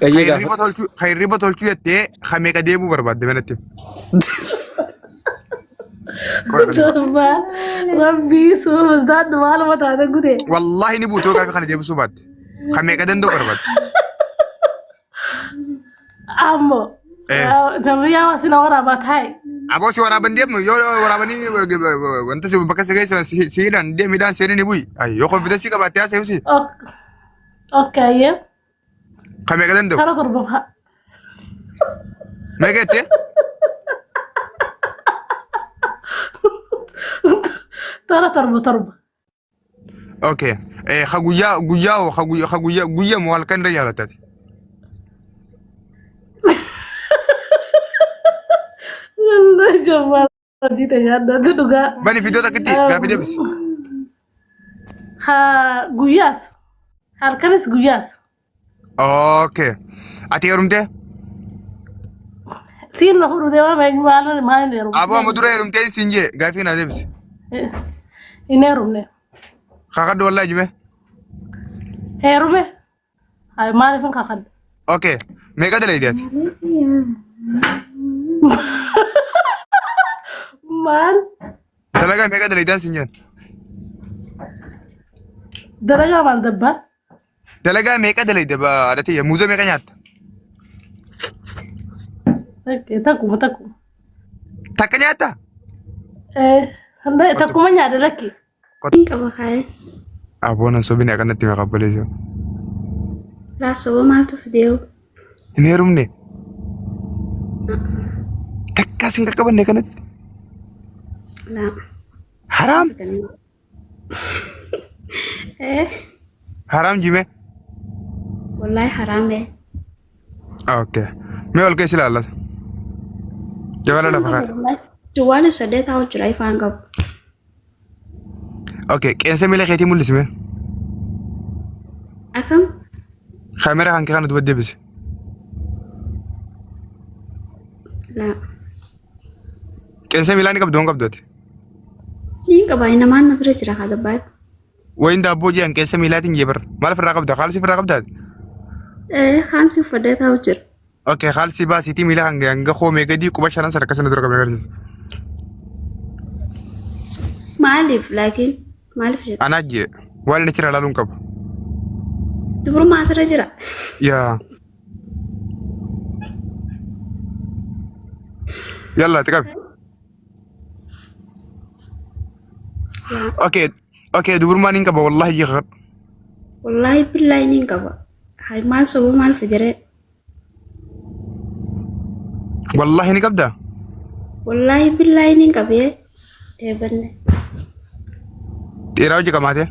Eeyyega. خيري بتولشو يتي خمي كديبو برباد بنتي ربي سوى مزداد معلومات هذا قدي والله نبوتو كافي خلي ديبو سوبات خمي كدندو برباد عمو تمريا وسنا ورا باتهاي أبوش ورا بنديب يو ورا بني وانت سو بكاس جاي سيران دي ميدان سيرين يبوي أي يوكو في دسي كباتيا سيوسي اوكي خمي كدندو ترى تربها ما قلت ترى تربة اوكي إيه خغويا موال كان رجال تاتي الله جمال جيت يا ده دوغا بني فيديو تكتي كافي دبس ها غوياس هالكنس غوياس اوكي اتي يرمته سين نهور ده ما نيرو ابو مدره يرمته سينجي كافي نا دبس ينيرو خاخد والله جمه هيرومه هاي ما نفهم خاخد اوكي ميغا دليدات مال دلغا ميغا دليدات سينجن درجة مال دبا دلغا ميغا دليد با ادتي موزو ميغا نيات تاكو تكنياتا هندai تاكو ما نياد لكي Kaba kaya. ابونا سوبيني كانت مي قبليزو La soba maltu fideo. نيرمني تكاسين كبن كانت La. حرام Eh. حرام جيمه Wallahi haram eh. اوكي مي ول كيس لا جبل لا فخر Juwali sadde tahu jirai fangab. اوكي كيس مي لخيتي مول اسمه Akam. خامره كان كانت ودي بس La. كيس مي لاني كبدون كبدت Ni kaba ina man na fira jira kada bad. وين دا بوجي ان كيس مي لاتين جبر ما في الرقم ده خالص في الرقم ده Eh khansi fadde tahu jir. اوكي خالص با سيتي ميلا هنگا خو ميگا دي كوبا شان سر كسن درو كمرس Malif lakin malif jira. انا جي ولا نشر على لون كب Tuburu masara jira. يا يلا تكب Ya. اوكي دبر ما نين كب والله يغر Wallahi billahi ni kaba. Hai mal soba mal fijere. والله ني كبدا Wallahi billahi ni kabe. Eh bande. تيراوجي كماته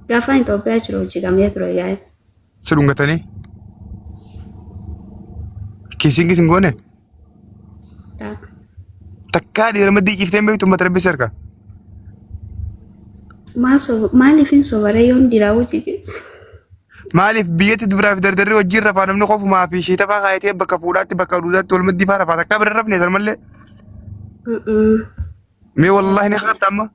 Gafa Ethiopia jiro jigam yetro ya. سدونغتني كيسينغ سينغونه Ta. تكادي رمدي كيفتين بيتو متربي سركا Maalifin sobare yoon dirawu jijit. مالف بيت دبر في دردري وجير رفع من خوف ما في شيء تبع غايتي بك فولات بك رودات والمدي فارا فاتا كبر رفني زلمله مي والله ني خدت اما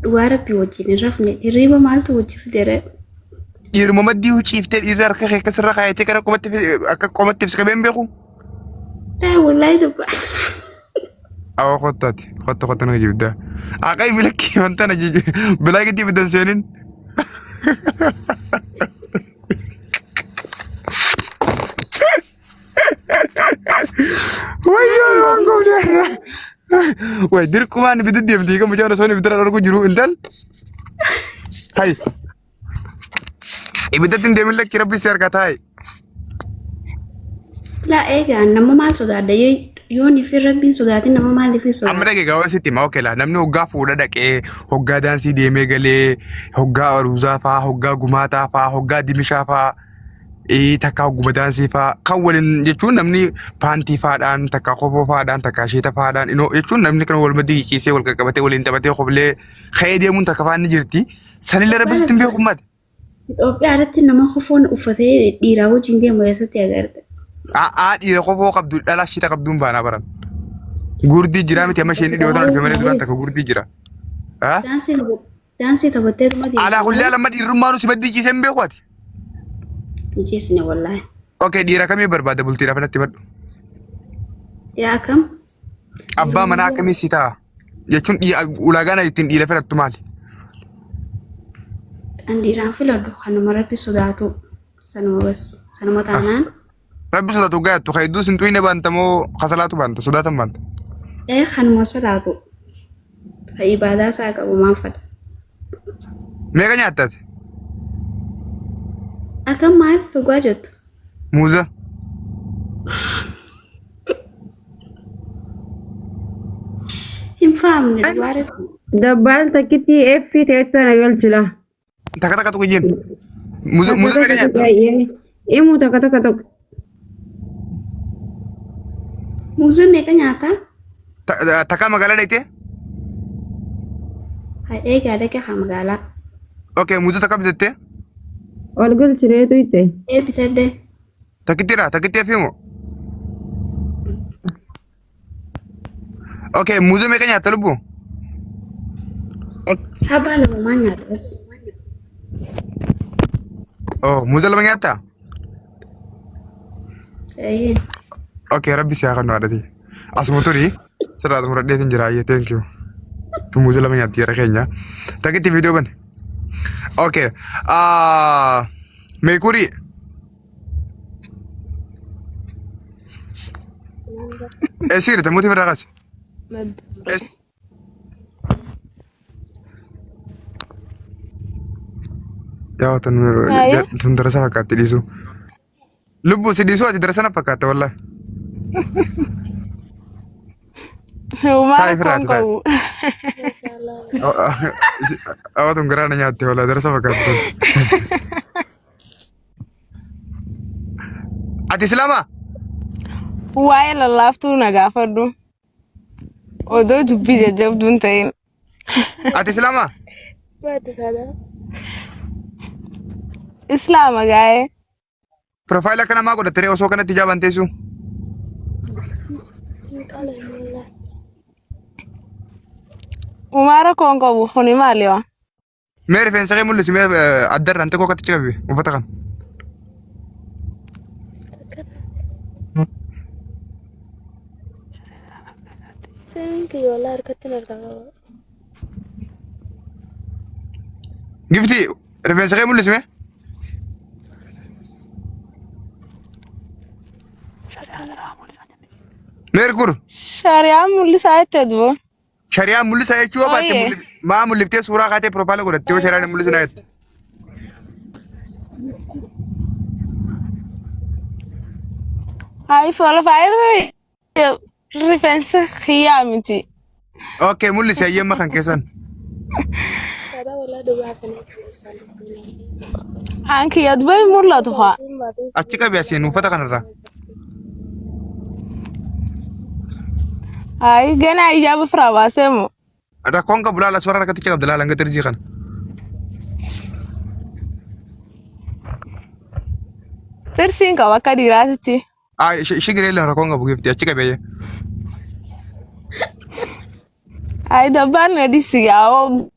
Dhugaa rabbii wajjin rafne hirriba maaltu wajji fidere. يرمو مدي وشيفت يرار كخ كسر غايتي كان قمت في قمت في سكبين بيخو Wallahi dubba. او خطت نجيب ده اقاي ملكي وانت نجي بلا جدي بدن سنين ويا وانكم ده ويديركم انا بدي يبدي كم جانا سوني بدر ارجو جرو انتل هاي ibadatin demin lak rabbi ser katay La egaa nama maal sodaadha yoon ifi rabbiin sodaatin nama maaliifin sodaadha. amma dage gawa sitti ma okela namni hoggaa fuudha dhaqee hoggaa daansii deemee galee hoggaa aruuzaa faa hoggaa gumaataa faa hoggaa dimishaa faa takka hogguma daansii faa kan waliin jechuun namni paantii faadhaan takka kofoo faadhaan takka asheeta faadhaan inoo jechuun namni kan wal maddii kiisee wal qaqqabatee waliin taphatee qoflee ka'ee deemuun takka faan ni jirti sanillee rabbi sitti hin beekummaati. Itoophiyaa irratti nama kofoon uffatee dhiiraa wajjin deemu eessatti agarta. Dhiira kofoo qabdu dhala shita qabduun baanaa baran. Gurdii jira miti amma isheen dhiyootaan dhufee malee duraan takka gurdii jira. Daansii taphatteetuma deemu. Alaa kullee alamma dhiirummaa nuti maddii ciisee hin beeku ati. Jisni wallahi. Okay, dhiira kamii barbaada bultiidhaaf natti badhu. Yaa kam? Abbaa manaa akkamii si ta'a? Jechuun ulaagaan ittiin dhiira filattu maali? An dhiiraan filadhu kanuma rabbi sodaatu. Sanuma bas. Sanuma taanaan. Rabbi sodaatu gaayattu hedduu sin xuyine baantamoo kasalaatu baanta sodaatan baanta. Kanuma sodaatu. Ka ibaadaa isaa qabu maal fadha? Meeqa nyaattaati? Akkam maal dhugaa jettu? Muuza. Hin fahamne dhugaa reefu. Dabbaan takkitti eeffii teessoo nagalchila. Takka takka tokko jennu. Muuza meeqa nyaatta? Imuu takka takka tokko. Muuza meeqa nyaataa? Takka magaalaa dhaytee? Eegaa dhaqee haa magaalaa. Okay, muuza takka bitattee? Ol galchireetu itte. Bitadde. Takkittiidha? Takkitti eeffimu? Okay, muuza meeqa nyaatta lubbu? Habaa lamumaa nyaata bas. Oh, muuza lama nyaatta? Eeyyee. Okay, rabbi si haa kan nu haadhati. Asuma turii sirraatu muradheetiin jiraayyee thank you. Muuza lama nyaatti jara keenya. Takkitti viidiyoo bane. Okay. Meekurii. Sirri tamuutii firraa kaase. Yaa tun darasa fakkaatti dhiisu. Lubbuu si dhiisuu ati darasa na fakkaatta wallahi. Taa'ee firraati taa'e. Awwaatun garaa na nyaatte wallahi darasa fakkaatti. Ati Islaamaa? Waa'ee lallaaftuu na gaafadhu. Odoo dubbii jajjabduun ta'in. Ati Islaamaa? Islaama gaa'ee. Profaayila akka namaa godhattee osoo kanatti ijaa banteessu. Umaara koon qabu kuni maali waa? Mee rifeensa kee mul'isi mee addarraan xiqqoo akkatti qabe uffata kana. Gifti rifeensa kee mul'isi mee? Meerkur. Shari'aan mul'isaa jettee dubo. Shari'aan mul'isa jechuu baatte maa mul'iftee suuraa kaatee profaayila godhattee yoo shari'aan mul'isina jette. Hayi profaayilii rifeensa kiyyaa miti. Okay, mul'isi hayyamma kan keessan. Aan kiyya dubai mul'atu haa. Achi qabi asiin uffata kanarraa. Hayi ganaa ijaaba firaa baasee moo? Rakkoon qabu laala suuraa rakkaticha qabda laala hanga tirzii kana. Tirsiin qaba akka dhiiraatitti. Shigiree illee rakkoon qabu gifti achi qabeeyye. Hayi dabbaan na dhisi yaa'oo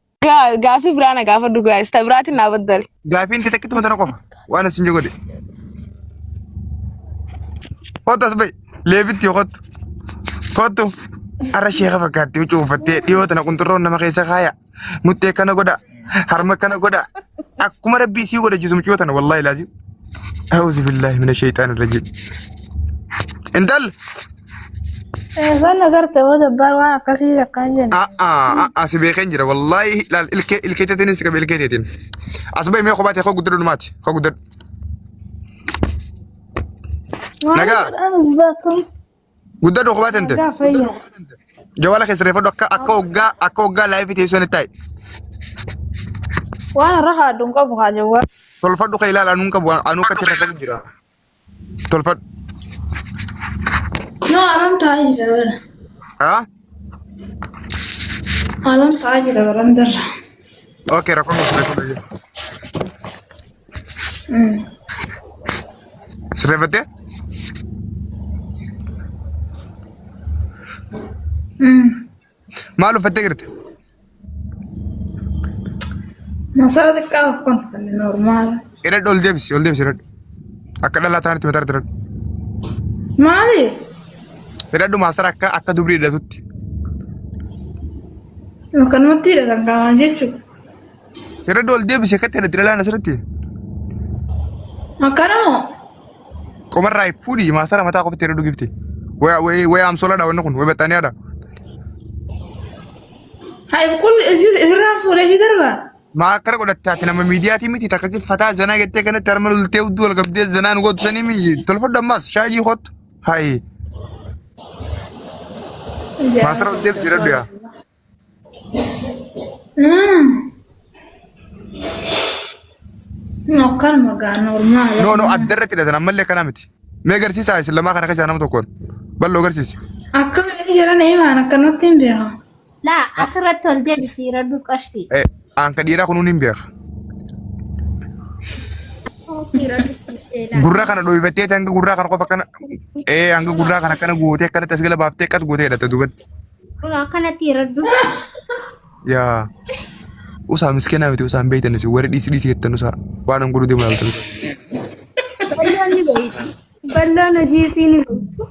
gaafii biraa na gaafadhu gaa'is ta'e biraatiin na baddali. Gaafii inti takkitti matana qofa waan asin jegode. Kottas bai leebitti kottu. Kottu. Arra sheekha fakkaatti huccuu uffattee dhiyoo tana qunxurroon nama keessa kaaya. Muttee kana godha. Harma kana godha. Akkuma rabbii sii godhachiisu muccoo tana wallahi laazim. A'uuzu billahi mina shayxaani rajiim. Intal. Kan agartee waa dabbaar waan akkasii akkaan jenna. Si beekeen jira wallahi laal ilkeeteetiin si qabe ilkeeteetiin. As bahi mee kophaate koo guddadhu dhumaati koo guddadhu. Nagaa. Guddadhu kophaate ente. Jawala keessa reeffadhu akka hoggaa laayifii teessoon itti Waan irra haadduun qabu haa jawwaa. Tolfadhu ka ilaala anuun qabu anuu akkatti rakkatu jira. Tolfadhu. No, alan taa'aa jira bara. Haa? Alan taa'aa jira baran darra. Okay, rakkoon sirreeffadhu jira. Sirreeffattee? Maal uffattee jirti? Masara xiqqaa kun kan normaal. Irradhu ol deebisi irradhu. Akka dhalataan itti mataa jiran. Maali? Hidhadhu maasara akka dubrii hidhatutti. Akkanumatti hidhatan qaamaan jechuudha. Hidhadhu ol deebisee akkatti hidhatti dhalaan asirratti. Akkanamoo? Qomarraa fuudhii maasara mataa qofatti hidhadhu gifti. Waya amsoolaadha wanni kun, waya baxxaaniyaadha. Haa irraan fuudhee shi darbaa? Maa akkana godhatte ati nama miidiyaatii miti takkasi fataa zanaa jettee kanatti harma lultee hudduu wal qabdee zanaan gootu sanii mi tolfadhu ammas shaayii hottu. Hayi. Maasara ol deebisee hidhadhu yaa. Akkanuma gaa normaala. No addarratti hidhatan ammallee akkanaa miti. Mee agarsiisaa isin lamaa kana keessaa nama tokkoon. Bal'oo agarsiisi. Akkamitti jiran eemaan akkanatti hin beekaa. Laa asirratti ol deebisee raddu qarshii. Anka dhiiraa kunuun hin beeka. Gurraa kana dho'ifattee hanga gurraa kana qofa akkana hanga gurraa kana akkana gootee akkanatti as gala baaftee akkas gootee hidhatte duubatti. Kun akkanatti raddu. Yaa usaa miskeenaa miti usaan beeytan isin warri dhiisii jettan usaa waan an godhu deemu laaltan. Balloon ni beeyta. Balloon hojii isii ni beeytu.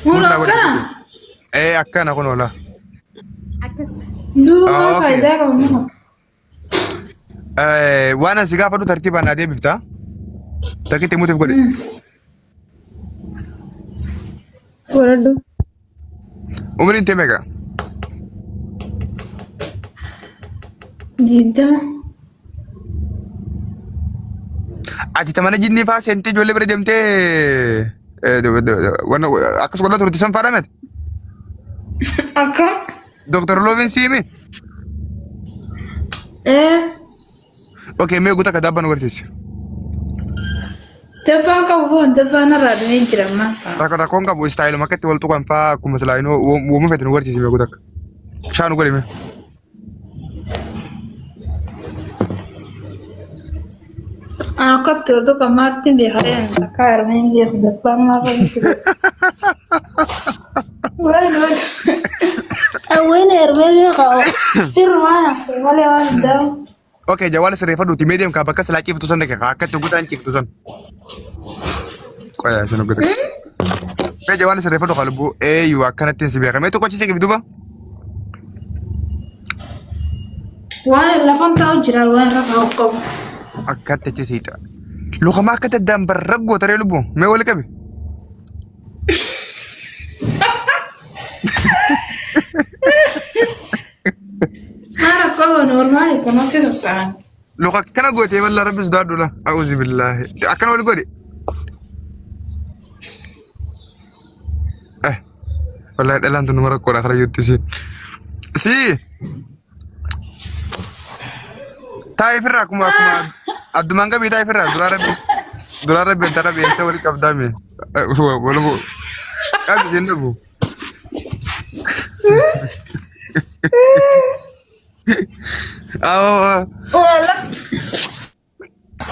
Kun akkana? Akkana kun oola. Akkas. Duuba maal faayidaa qabu? Waan asi gaafadhu tartiibaan naa deebiftaa. Takkitti muutiif godhe. Godhadhu. Umriin tee meeqa? Jiddama. Ati tamana jinnii faa seentee ijoollee bira deemtee akkas godhaa turte san faadhaa miti? Akkam? Dooktar Loovin siimi? Okay, mee guutaa ka daabbaa nu agarsiisi. Dabbaan qabu foon dabbaan irraa dhumee jira maal Rakkoon qabu istaayiluma akkatti wal tuqan faa akkuma silaa woomuu feete nu agarsiisi mee guutaa. Shaa nu godhi mee. Akkatti wal tuqan maartiin beekareen takkaa hirmeen beeku dabbaan maarra bisiru. Awween hirmee beekaa firmaan aksee malee waan hin daawu. Okay, jawala sirreeffadhuuti mee deemkaa bakka silaa ciiftu san dhaqe akkatti guutaan ciiftu san. Qoyaa isin guutaa. Mee jawala sirreeffadhu qalbuu eeyyuu akkanatti si beekamee tokko achi siqif duuba. Waan lafan taa'u jira waan irra kaa'u qabu. Akkatti achi siita. Luqamaa akkatti addaan barra gootaree lubbuu mee wali qabe. Mara qabu normaali kanatti tokkaan. Luqa kana gootee bal'aa rabbis daadhuudha. A'uuzi billaahi. Akkana wali godhe. Wallahi dhalaan tun nama rakkoodha kara jirti si. Si. Taa'ee firraa akkuma addumaan qabii taa'ee firraa duraa rabbi antara beeksisa wali qabdaame. Walumaa qabi siin dhabu.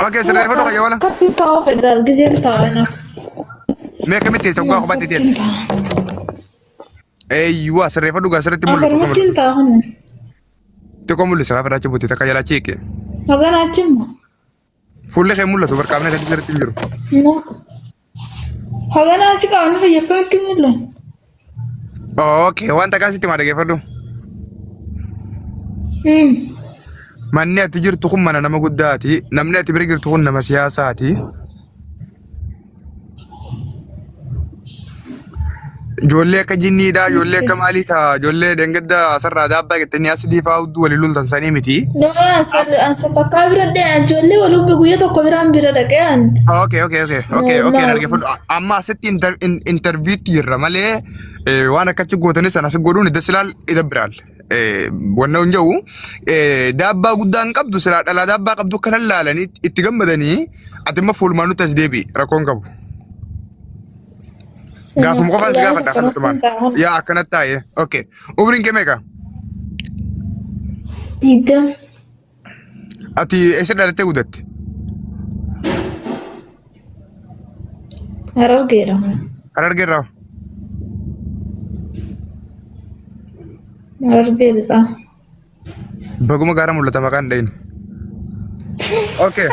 Okay, sirreeffadhu qayya wala. Katti taa'u federaal giseen taa'ana. Mee akkamitti isa ugaa kophaatti ta'e? Eeyyuu sirreeffadhu gaa sirriitti mul'atu. Akkanumatti hin taa'u. Tokko mul'isa gaafa daachi buutee takka jalaa ceeqe. Hagan achimma. Fuulli kee mul'atu barqaamni kan sirriitti hin jiru. Hagan achi qabanni fayyakkamatti mul'atu. Okay, wanta akkasitti maa dhageeffadhu. Manni ati jirtu kun mana nama guddaati. Namni ati bira jirtu kun nama siyaasaati. Ijoollee akka jinniidha, ijoollee akka maalii ta'a, ijoollee deengadda asirraa daabbaa jettanii asii fa'aa hudduu walii lultan sanii miti. Ansa takkaa bira dhee ijoollee walubbi guyyaa tokko biraan bira dhaqeen. Okay, dhageeffadhu. Amma asitti interviitti jirra malee waan akkachi gootanii sana asi godhuun dasilaal ida biraal. Wanna hin jiru daabbaa guddaa hin qabdu silaa dhalaa daabbaa qabdu kanan laalanii itti gammadanii ati immoo fuulmaan nutti as deebi rakkoon qabu. Gaafuma qofaan si gaafadha akkanatti maal? Yaa akkanatti taa'ee. Okay. Umriin kee meeqa? Diidam. Ati eessa dhalattee guddatte? Harargeedha. Harargeerraa? Harargeedha. Baguma gaara mul'ata maqaan dhayin. Okay.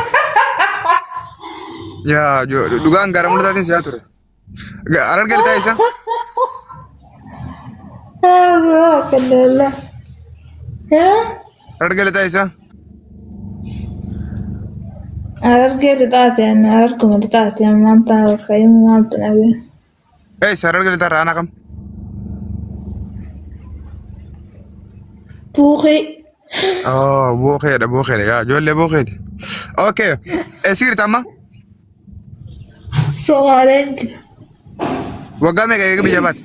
يا دوغان غارم ولا تاتين سياتور أرجع لتايسا كلا أرجع لتايسا أرجع لتاتي أنا أركم لتاتي ما أنت كيم ما أنت نبي إيه سر أرجع لتارا أنا كم بوخي بوخير يا جولة بوخير أوكي سير تما سوالك وقامي كي بيجابات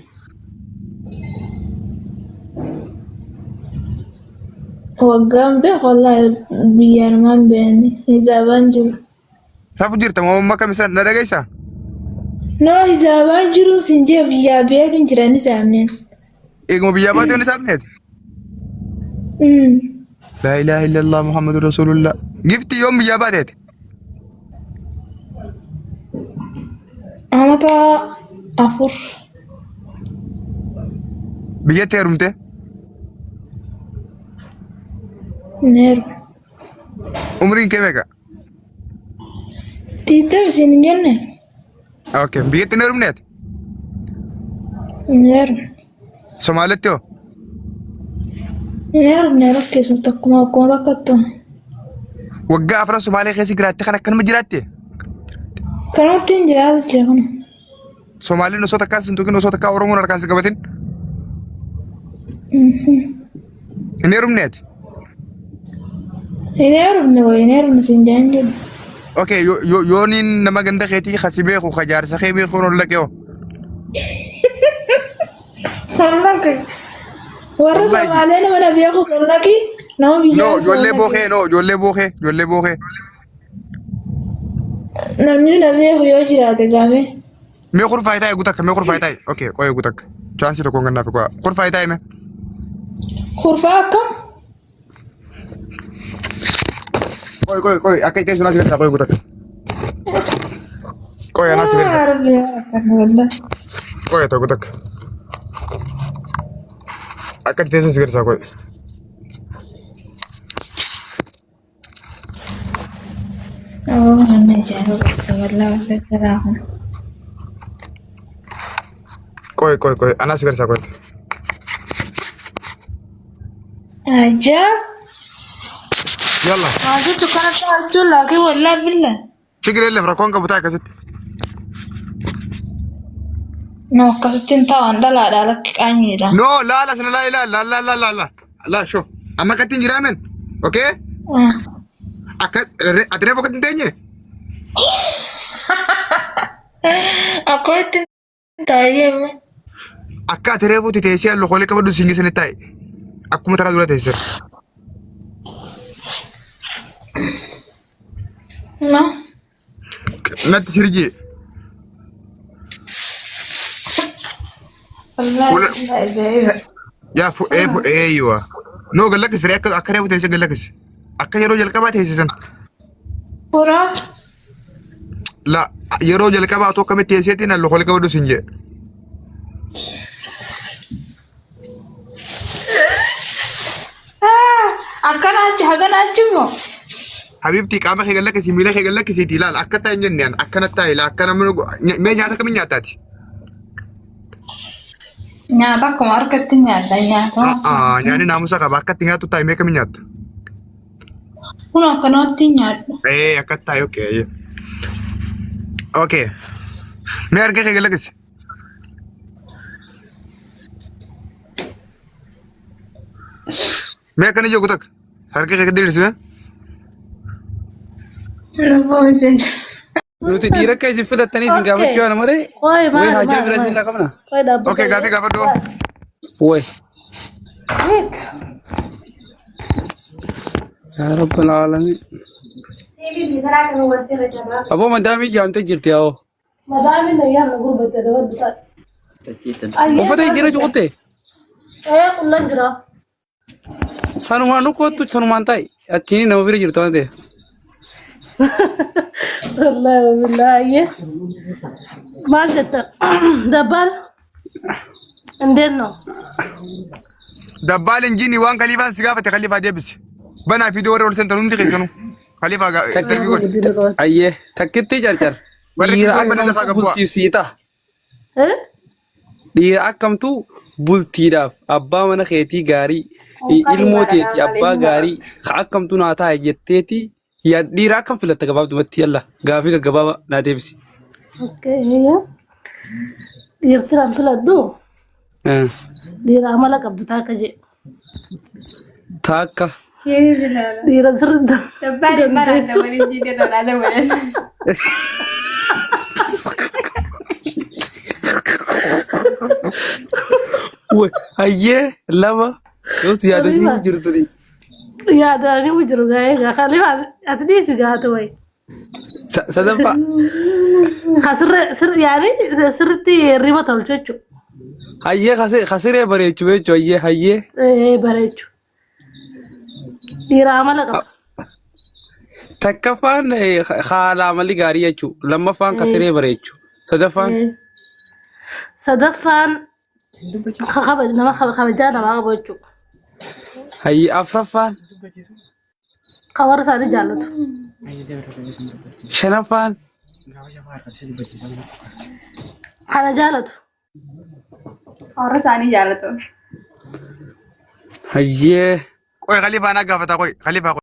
وقام به والله بيرمان بيني إذا بنجر رافو جير تما ما كم سنة نرجعيسا نو إذا بنجر سنجي بيا بيا تنجراني سامنين إيه مو بيجابات ولا سامنيت لا إله إلا الله محمد رسول الله جبت يوم بيجابات أمتى أفر بيجت هرمته نير عمرين كم هيك تيتا سنجنة أوكي بيجت نرمنيت نير سومالتيو نير كيس تكما كونا كتا وقع أفرا سومالي خيسي جراتي خنا كان مجراتي كانوا تنجرات جهنم سومالي نصوتا كاس نتوكي نصوتا كا أورمون أركان سكبتين نرمنيت ينير سنجان اوكي يونين نما غندا خيتي خسيبه خو خجار سخيبه خو لك يو والله ورث علينا وانا بياخذ لكي نو جولي بوخي نمني نبيه يوجرات غامي مي خور فايتاي غوتك اوكي كوي غوتك چانسي تو كونغنا بكو خور فايتاي مي خرفاكم كوي اكاي تي سنا سيغتا كوي غوتك كوي انا سيغتا والله كوي تو غوتك اكاي تي سنا سيغتا كوي أنا جاهز والله كراهم كوي انا سيغتا كوي أجا يلا ما جيت كانت أقول لك والله بالله شكرا لله فرقونك بتاعك يا ستي نو كستين طبعا لا لك أني لا نو لا سنة لا شوف اما كنت جرامن اوكي اكد ادري بوكت تنتي أكوت تايم akka tereefuuti teessee alkoolii qabadhu singi sani taa'e akkuma taraa dura teessee no natti sirjii yaa eeyyiwa noo gallakis ree akka reefu teessee gallakis akka yeroo jalqabaa teessisan pura la yeroo jalqabaa otoo akkamitti teesseetiin alkoolii qabadhu sin jee أكنا هجنا أجيبه حبيبتي قام خي قال لك سي ميلا خي قال لك سي تلال اكتا انجن يعني اكنا تاي لا اكنا من مي نياتا كم نياتاتي نياتا كم أركت نياتا نياتا يعني ناموسا كبا اكتا نياتو تاي مي كم نيات هنا كنا تنيات ايه اكتا اوكي مي ارجع خي قال لك سي مي كان يجوك تك ارجع خي قدير سي nuti dhiira akka isin filattanii isin gaafachuu yaala malee way hajaa bira isin laqabna. Okay, gaafii gaafadhu. Way. yaa rabbal aalamiin. Aboo madaamii jaamtee jirti yaa'oo. Uffata jira juqutte. Sanumaan nu kootu sanumaan ta'i achiin nama bira jirtu waan ta'eef. والله بالله ما قلت دبل عندنا دبال انجيني وان خليفه سقافه خليفه ديبس بنا في دور ورسنت نمدي خيسنو خليفه Ayyee takkitti carcar. Dhiira akkamtu bultiif siita. Dhiira akkamtu bultiidhaaf abbaa mana keetii gaarii ilmoo teetii abbaa gaarii akkamtu naa taa'e jetteeti dhiira akkam filatta gabaabdumatti yalla gaafii gaggabaabaa naa deebisi. Dhiirti an filadhu dhiira amala qabdu taakka jee. Taakka. Dhiira sirriitti. Dabbaadhi mana adda waliin jiidee tolaata waliin. Hayyee lama yoo yaadasii jirtu ni. Yaadanii jiru gaa'ee khalifa ati dhiisi gaata wayi. Sadaffaa. Sirriitti riba tolchu jechuudha. Hayyee kasiree bareechuu jechuudha hayyee. Bareechuu. Dhiira amala qaba. Takkaffaan haala amalli gaarii jechuudha. Lammaffaan kasiree bareechuu. Sadaffaan nama kabajaa namaa qabu jechuudha. Hayyee afraffaan. Kan warra isaanii jaallatu. Shanaffaan. Kana jaallatu. Warra isaanii jaallatu. Hayyee. Qoy Khalifa na gaafata qoy Khalifa.